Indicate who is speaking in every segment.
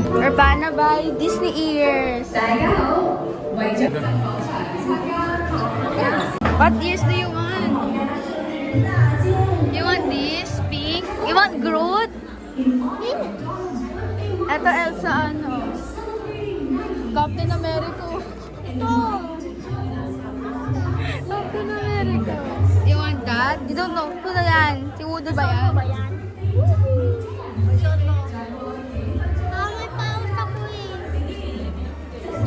Speaker 1: Urbana by Disney Ears. What ears do you want? You want this? Pink? You want Groot? Ito Elsa ano? Captain America. Ito. Captain America. You want that? You don't know. Ito na yan. Si Woodle ba yan?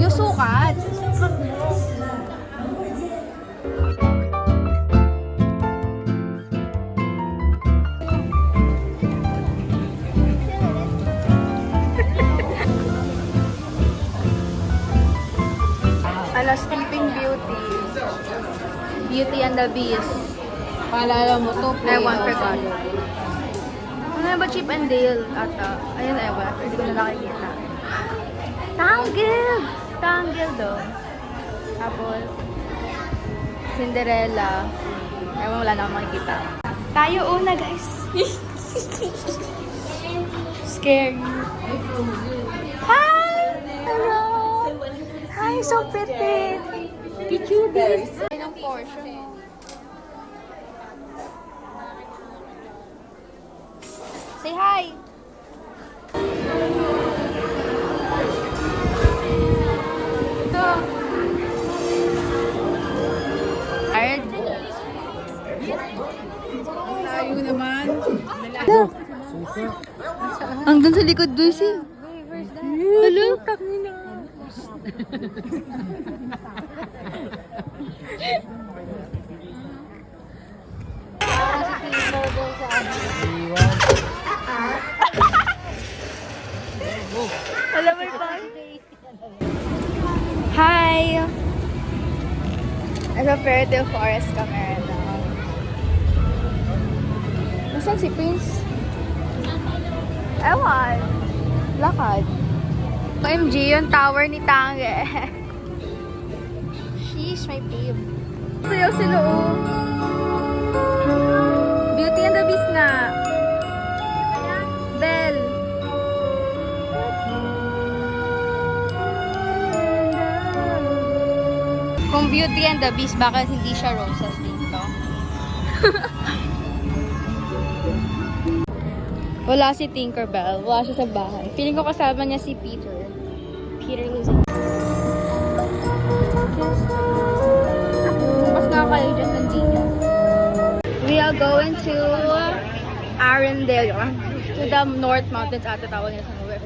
Speaker 1: Yung sukat. Ano, Sleeping Beauty. Beauty and the Beast.
Speaker 2: Paalala mo to.
Speaker 1: Ewan, forgot. Ano ba Chip and Dale ata? Ayun, ewan. Hindi ko na nakikita. Tangled! Tangled do. Tapos, Cinderella. Ewan, wala na akong makikita. Tayo una, guys. Scary. Hi! Hello! Hi, so pretty! Cuties! Anong portion? Say hi! Ito! Tired?
Speaker 2: Tayo naman.
Speaker 1: Ang dun sa likod doon si. Hello? Alam mo ba? Hi! Nasa Fairytale Forest kami na. Nasaan si Prince? Ewan. Lakad. OMG, yung tower ni Tange. Sheesh, my babe. Sayaw si Loo. Beauty and the Beast na. Belle. Kung Beauty and the Beast, bakit hindi siya roses dito? Wala si Tinkerbell. Wala siya sa bahay. Feeling ko kasama niya si Peter. Peter losing. Mas nga kayo dyan nandito. We are going to Arendelle. To the North Mountains ata tawag nila sa movie.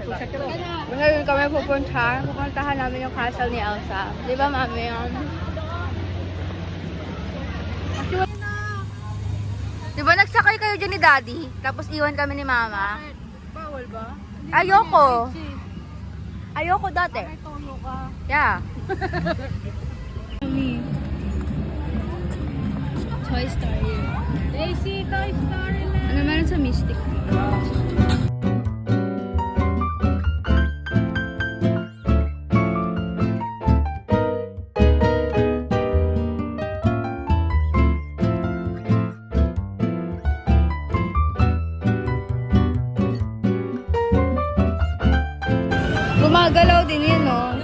Speaker 1: Ngayon kami pupuntahan namin yung castle ni Elsa. Di ba, mami? Di ba nagsakay kayo dyan ni Daddy? Tapos iwan kami ni Mama?
Speaker 2: Bawal ba?
Speaker 1: Ayoko. Ayoko dati.
Speaker 2: Ay, tono ka.
Speaker 1: Yeah. Toy Story.
Speaker 2: Daisy, Toy Story na.
Speaker 1: Ano meron sa Mystic? Gumagalaw din yun, no?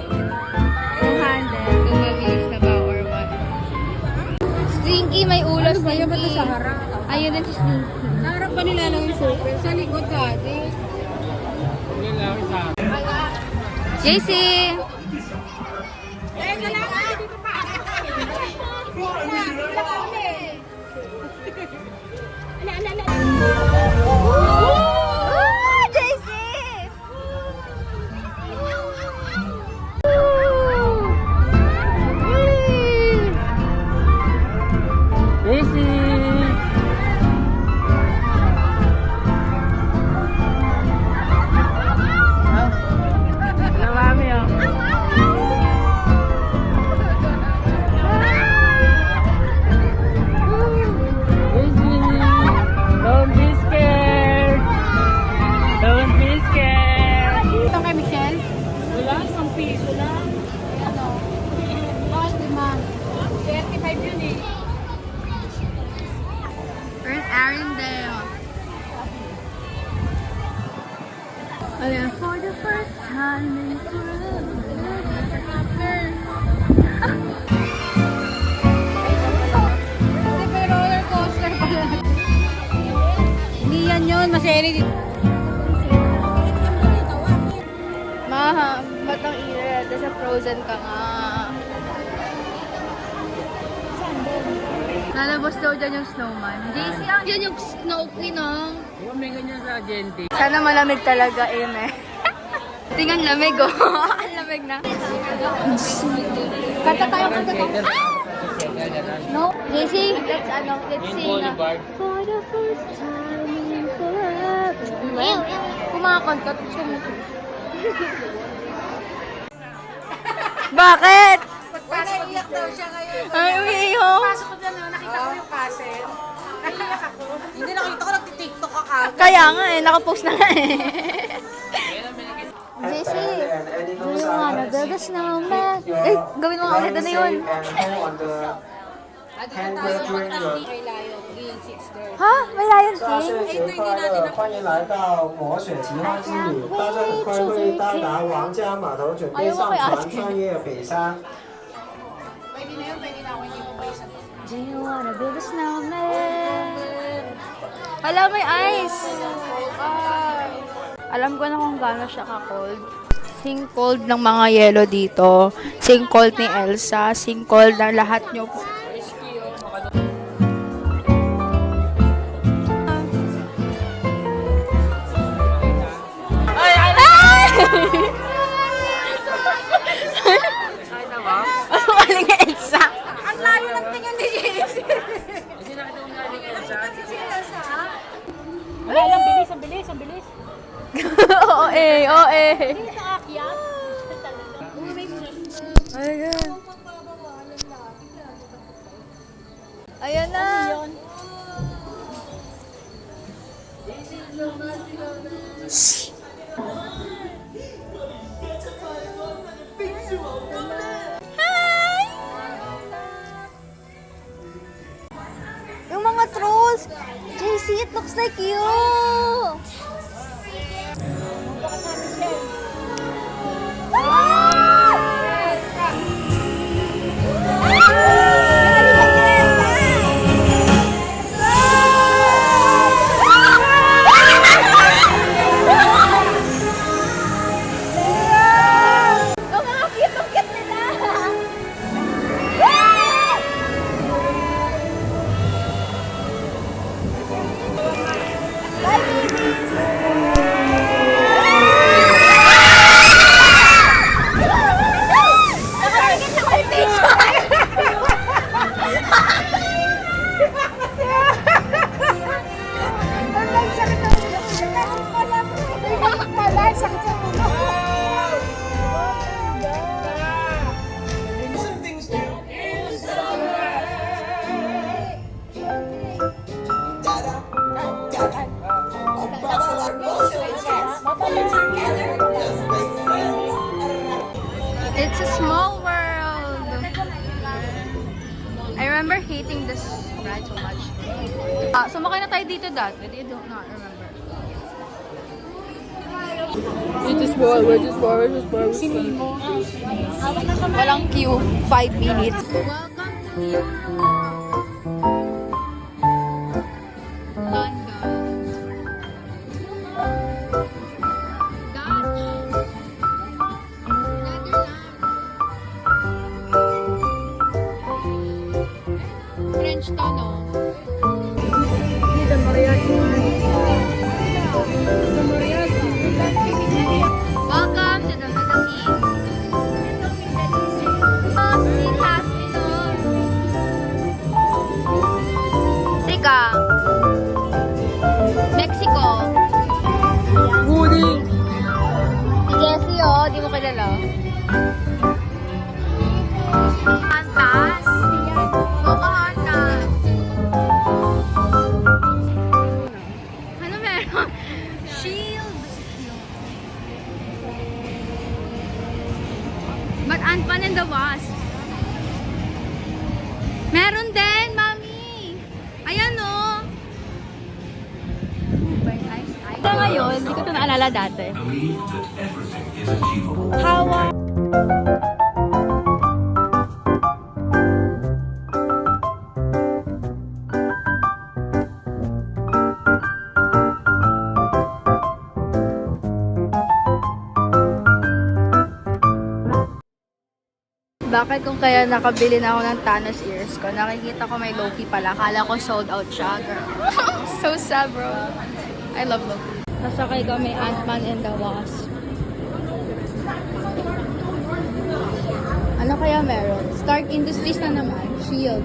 Speaker 1: Yung handle. Kung mabilis na ba or what. Slinky, may ulos.
Speaker 2: Ano ba ito sa harap?
Speaker 1: Ayun din si Slinky.
Speaker 2: Sa harap ba nila lang yung super? Sa likod dati.
Speaker 1: JC!
Speaker 2: Ano yan?
Speaker 1: For the first timing
Speaker 2: Hindi, may roller coaster pala. Hindi yan yun, masaya dito.
Speaker 1: Maha, ba't ang init? Sa Frozen ka nga. Lalabas daw dyan yung snowman. JC, ang dyan yung snow queen, oh.
Speaker 3: May ganyan sa agente.
Speaker 1: Sana malamig talaga, Eme. Tingnan lamig, oh. Ang lamig na. Kanta tayo, kanta tayo. No? JC, let's sing. For the first time in forever. Kumakanta, tapos kumukus. Bakit?
Speaker 2: Parang iyak daw siya ngayon.
Speaker 1: Ay, umiiho.
Speaker 2: Pasok ko dyan, nakita ko yung cassette. Naiyak ako. Hindi nakita ko, nagtitiktok ka kagad.
Speaker 1: Kaya nga eh, nakapost na nga eh. JC, do you wanna build a snowman? Eh, gawin mo nga ulit na yun.
Speaker 2: Ano na tayo, magtas di kay Layo, Game 6 there.
Speaker 1: Ha? May Lion
Speaker 4: 大家
Speaker 1: King?
Speaker 4: 生日快乐！欢迎来到魔雪奇幻之旅，大家很快会到达王家码头，准备上船穿越北山。
Speaker 2: Pwede na yun, pwede na ako, hindi mo pa isa.
Speaker 1: Do you wanna build a snowman? Wala, may ice. Alam ko na kung gaano siya ka-cold. Sing cold ng mga yelo dito. Sing cold ni Elsa. Sing cold ng lahat nyo. Ay! Ano aling Elsa?
Speaker 2: Ang layo ng tingin ni JC.
Speaker 3: Kasi nakita ko nga rin Elsa.
Speaker 2: Wala lang, bilis, ang bilis, ang bilis.
Speaker 1: Oo eh, oo eh.
Speaker 2: Hindi ka akyat.
Speaker 1: Ayan. Ayan na. Shh. Hi! Yung mga trolls. JC, it looks like you. It's a small world. I remember hating this ride so much. Sumakay na tayo dito dati. I don't not remember. Walang queue. 5 minutes. Welcome to London. Dutch. French to, no? The mariachi. The mariachi. Welcome to the Middle East. It has Teka. Mexico.
Speaker 3: Woody!
Speaker 1: Si Jessie, oh. Di mo kilala. Hantas. Pocahontas. Ano meron? Shield. But Ant-Man and the Wasp. Meron din, Mami. Ayan, oh. Ito ngayon, Hindi ko ito naalala dati. Hawa. Bakit kung kaya nakabili na ako ng Thanos ears ko? Nakikita ko may Loki pala. Akala ko sold out siya, girl. So sad, bro. I love Loki. Nasakay kami Ant-Man and the Wasp. Ano kaya meron? Stark Industries na naman. Shield.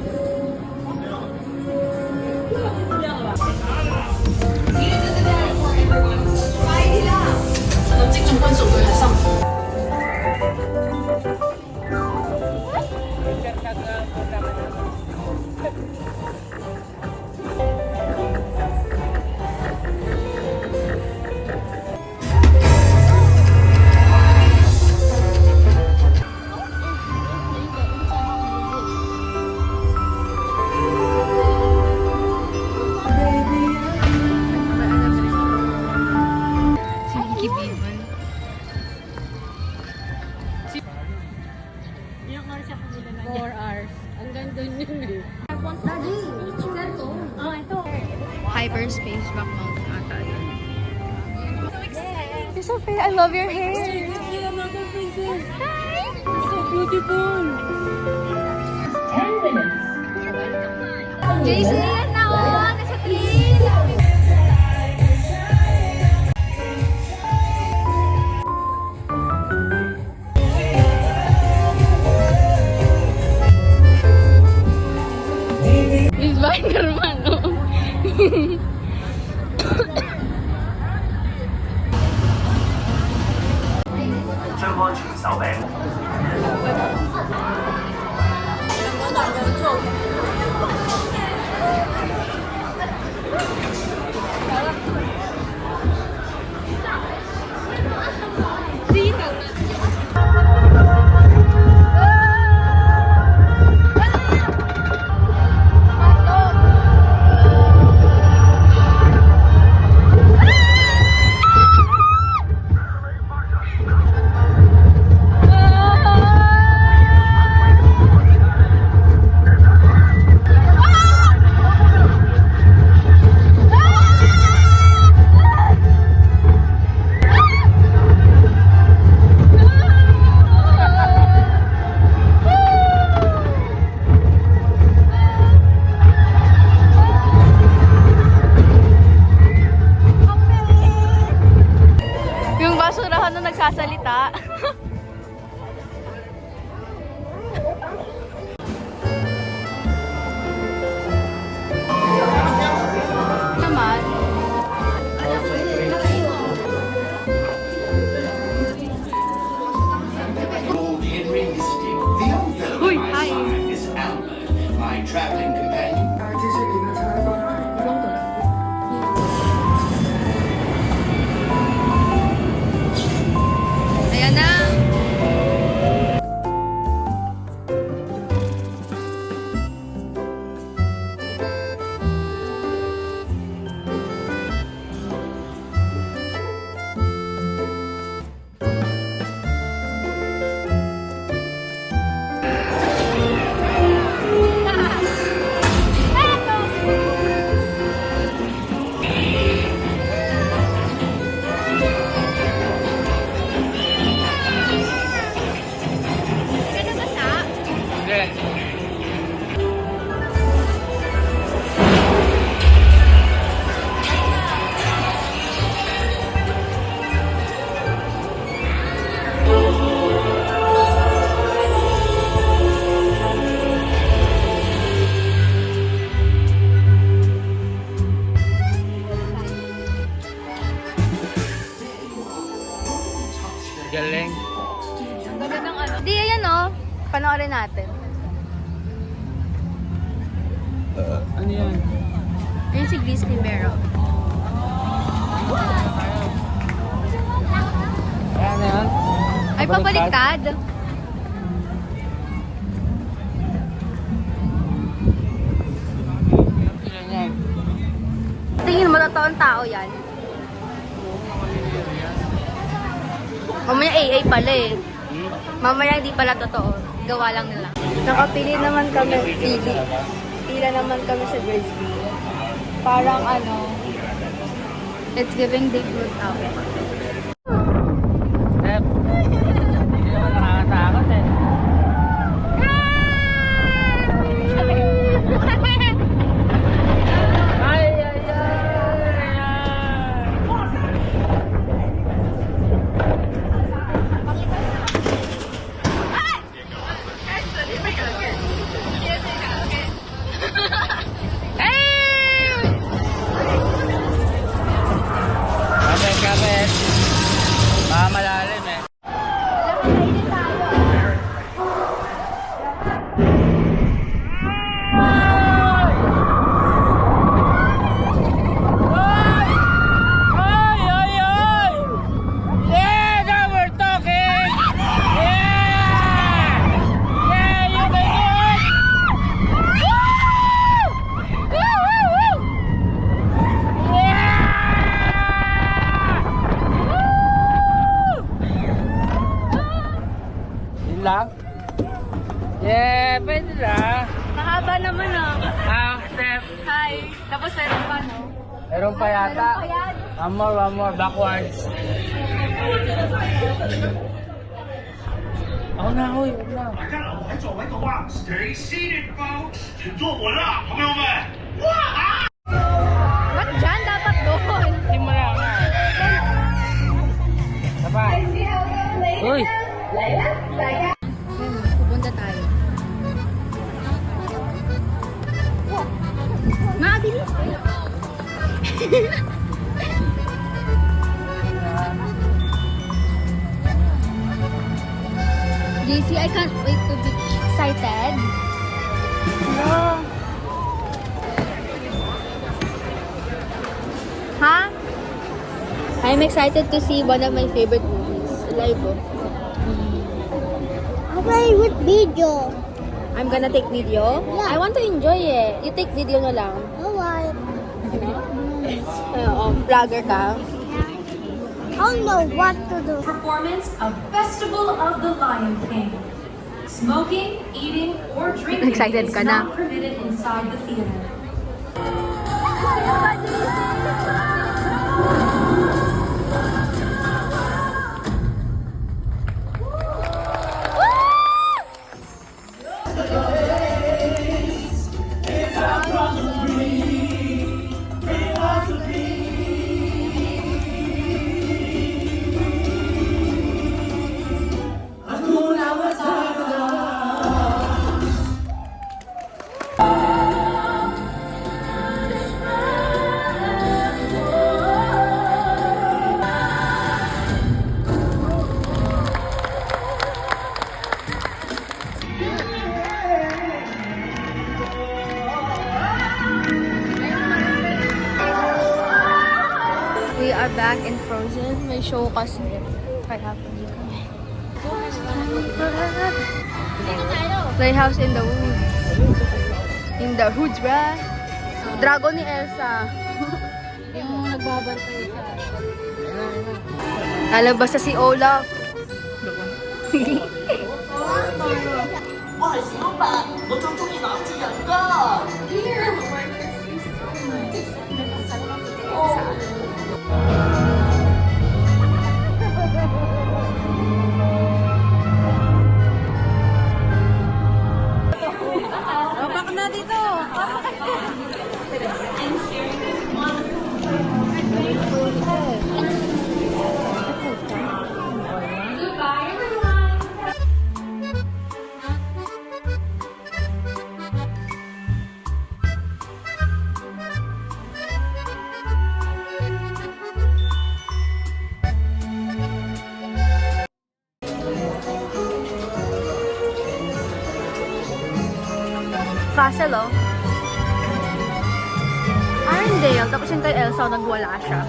Speaker 1: Slinky Bimon.
Speaker 2: Ilang oras siya kumila na 4 hours. Hanggang doon yun eh. Oh, ito.
Speaker 1: Hyperspace back mountain ata yun. You're so pretty. I love your hair.
Speaker 2: So beautiful.
Speaker 1: Jason, yan na oh! Nasa train! Yung Spider-Man, oh.
Speaker 5: 將安全手柄。Yung basurahan na nagsasalita. Naman.
Speaker 6: Lord Henry visiting. The old fellow
Speaker 1: Hui,
Speaker 6: by my
Speaker 1: hi.
Speaker 6: side is Albert, my traveling companion.
Speaker 4: 这是你的菜单。
Speaker 1: Ayan na.
Speaker 3: Galing.
Speaker 1: Di, ayan oh. Panoorin natin.
Speaker 3: Ano yan?
Speaker 1: Ayun si Grizzly Bear. Oh.
Speaker 3: Ano yan?
Speaker 1: Ay, pabaliktad.
Speaker 3: Ano yan?
Speaker 1: Tingin mo, totoong tao yan. Mamaya AA pala eh. Mamaya hindi pala totoo. Gawa lang nila. Nakapili naman kami. Pila naman kami sa jersey. Parang ano, it's giving big root out.
Speaker 3: Step. Hindi naman nakakatakot eh. Ay, ay, ay. Kapit, kapit. Baka malalim eh. Ay, ay, ay! Yeah, now we're talking! Yeah! Yeah, you can do it! Woo! Woo, woo, woo! Yeah! Yun lang? Yeah, pwede lang.
Speaker 1: Mahaba naman ah.
Speaker 3: Step.
Speaker 1: Hi. Tapos meron pa, no?
Speaker 3: Meron pa yata. One more, backwards. Ako na, huy. Huwag na.
Speaker 5: 大家老排座位度啊 ！Stay seated, folks。请坐稳了，朋友们。哇！
Speaker 1: Ba't dyan? Dapat doon.
Speaker 3: Hindi mo lang na. Sabay. Uy!
Speaker 1: Pupunta tayo. Mabilis. JC, I can't wait to be excited. No. Huh? I'm excited to see one of my favorite movies. Live.
Speaker 7: Okay, with video.
Speaker 1: I'm gonna take video.
Speaker 7: Yeah.
Speaker 1: I want to enjoy it. You take video na lang.
Speaker 7: Alright.
Speaker 1: Vlogger ka.
Speaker 7: I don't know what to do.
Speaker 8: Performance of Festival of the Lion King. Smoking, eating, or drinking
Speaker 1: Excited
Speaker 8: is
Speaker 1: ka na?
Speaker 8: not permitted inside the theater.
Speaker 1: We are back in Frozen. May show kasi. Kaya pwede kami. Lighthouse in the woods. In the woods, bruh. Dragon ni Elsa.
Speaker 2: Yung nagbabantay sa...
Speaker 1: Lalabas na si Olaf.
Speaker 2: Bak na dito!
Speaker 1: Castle, oh. Arendelle. Tapos yung kay Elsa, nagwala siya.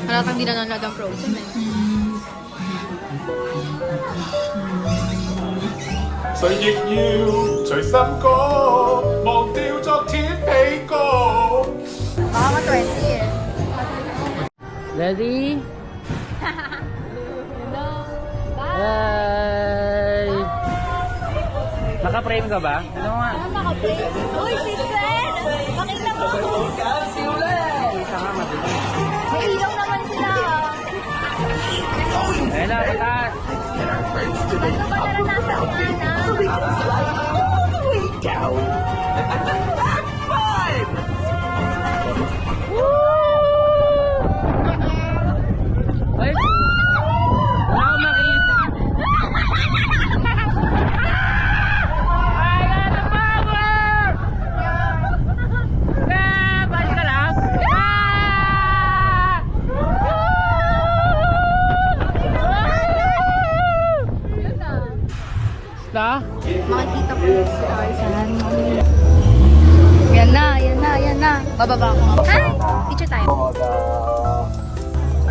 Speaker 1: Halatang di nanonood ang Frozen eh.
Speaker 9: 誰亦要隨心歌，忘掉昨天彼歌。
Speaker 1: Baka
Speaker 3: Ready?
Speaker 1: Hello.
Speaker 3: Bye! Naka-frame ka ba? Ano nga?
Speaker 1: Naka-play. Uy, si Fred! Pakita mo.
Speaker 3: Isa nga madilim.
Speaker 1: May ilaw naman sila.
Speaker 3: Ayun na, pataas!
Speaker 1: Ano ba naranasan ni Ana?
Speaker 3: Ay! Wala akong makita! I got the power! Ah! Balik ka lang! Ah!
Speaker 1: Yun na.
Speaker 3: Na?
Speaker 1: Makikita ko yung stars. Yan na, yan na, yan na. Bababa ko nga. Hi! Picture tayo.
Speaker 4: 我的，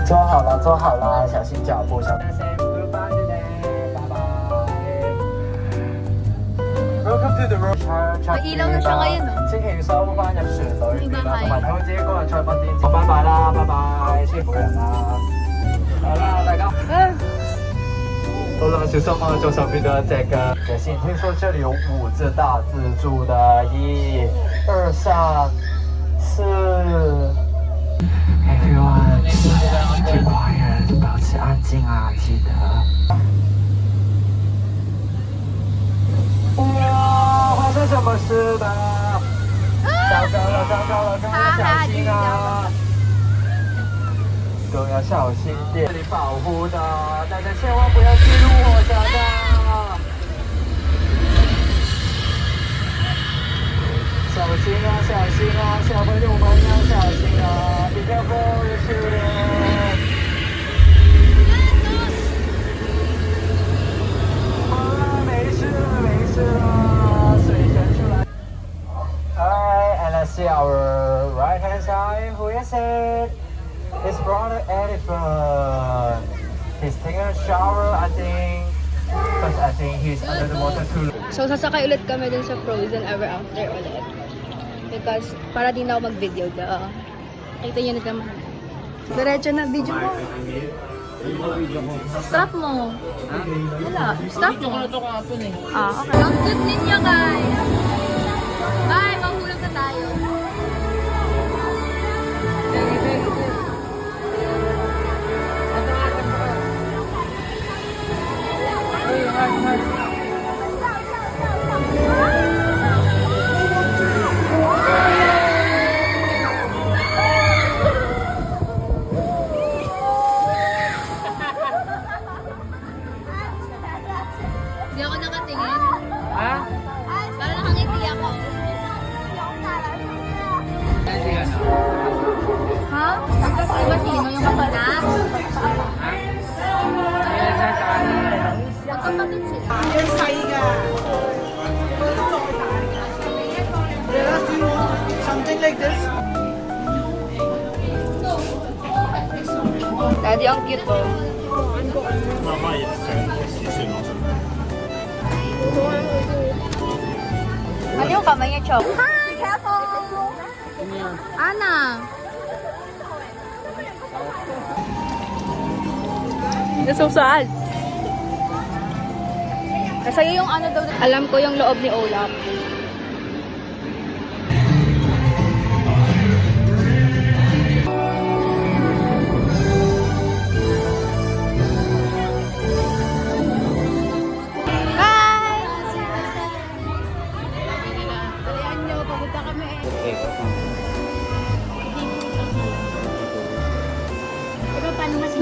Speaker 4: 坐好了，坐好了，小心脚步，小心。Goodbye today, bye bye. Welcome to the road.
Speaker 1: May ilaw na siya ngayon, no?
Speaker 4: 請騎收翻入船裏面啦，
Speaker 1: 拜拜
Speaker 4: 同埋睇好自己個人菜品店。拜拜啦，拜拜，辛苦人啦。好啦，大家。好了，小心啊，左手邊的這個決心。聽說這裡有5隻大自助的，1、2、3、4。Everyone, keep quiet，保持安靜啊，記得。哇，發生什麼事了？糟糕了，糟糕了，各位要小心啊！都要小心點，這裡保護的，大家千萬不要進入火車的。小心啊，小心啊，小朋友們要小心啊 ！Be careful, your children. 好了，沒事了，沒事了，水先出來。Alright, and let's see our right hand side. Who is it? His brother Elephant. He's taking a shower, I think. Because I think he's under the water too.
Speaker 1: So, sasakay ulit kami dun sa Frozen Ever After ulit. Because, para di na ako mag-video. Kita nyo na naman. Diretso na, video mo. Stop mo. Wala, stop mo. Ah, okay. Ang cute ninyo, guys. Bye, mahulog na tayo. Hindi ako nakatingin.
Speaker 3: Ha?
Speaker 1: Para nakangiti ako. Ha? Iba sino? Yung kapanak?
Speaker 3: Ayan siya sa akin.
Speaker 1: Magkapatid sila.
Speaker 4: Something like this.
Speaker 1: Daddy, ang cute oh. Ano yung kamay niya, Chok? Hi! Careful! Ana! That's so sad. Kasi yung ano daw, alam ko yung loob ni Olaf.
Speaker 7: Pero paano kasi